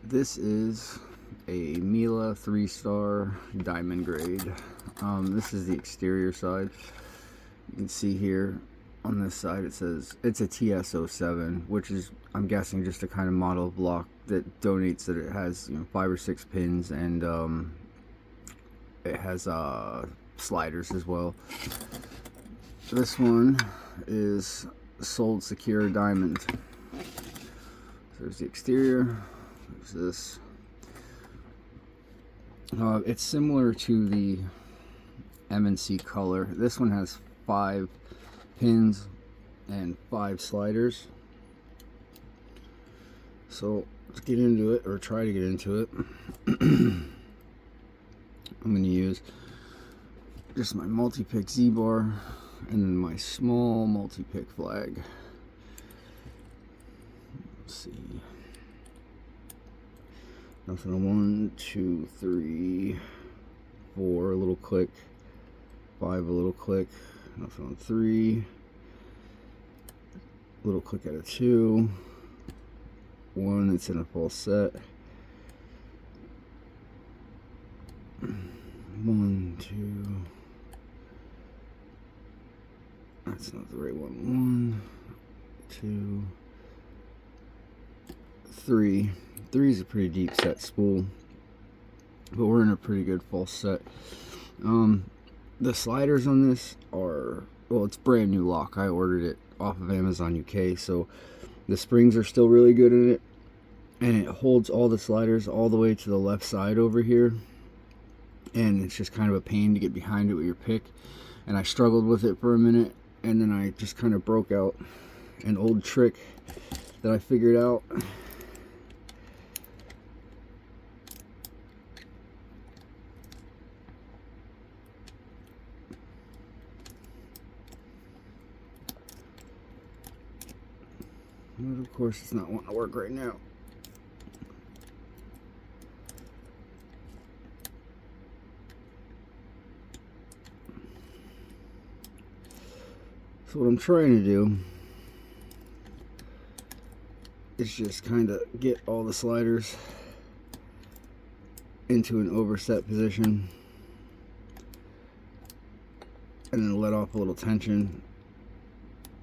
This is a Mila 3-star diamond grade. This is the exterior side. You can see here on this side it says it's a ts007, which is, I'm guessing, just a kind of model block that donates that it has 5 or 6 pins, and it has sliders as well. This one is sold secure diamond. So there's the exterior. There's this. It's similar to the M&C color. This one has 5 pins and 5 sliders. So let's get into it, or try to get into it. I'm going to use just my multi-pick Z-bar and then my small multi-pick flag. Let's see. Nothing on 1, 2, 3, 4, a little click, 5, a little click, nothing on 3, little click at a 2, 1, it's in a full set, 1, 2, that's not the right one, 1, 2, 3. 3 is a pretty deep set spool, but we're in a pretty good full set. The sliders on this are, well, it's brand new lock. I ordered it off of Amazon UK, so the springs are still really good in it, and it holds all the sliders all the way to the left side over here, and it's just kind of a pain to get behind it with your pick, and I struggled with it for a minute, and then I just kind of broke out an old trick that I figured out. But of course it's not wanting to work right now. So what I'm trying to do is just kind of get all the sliders into an overset position and then let off a little tension,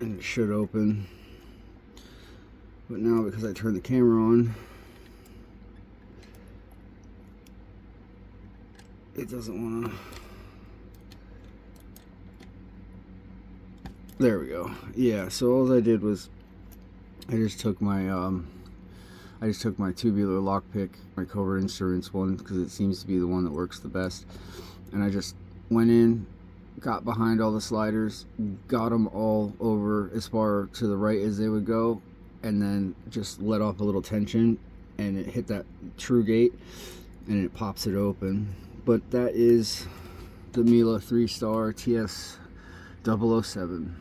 and it should open. But now, because I turned the camera on, it doesn't want to. There we go. Yeah, so all I did was I just took my tubular lockpick, my Covert Instruments one, because it seems to be the one that works the best, and I just went in, got behind all the sliders, got them all over as far to the right as they would go, and then just let off a little tension, and it hit that true gate, and it pops it open. But that is the Mila 3-star ts007.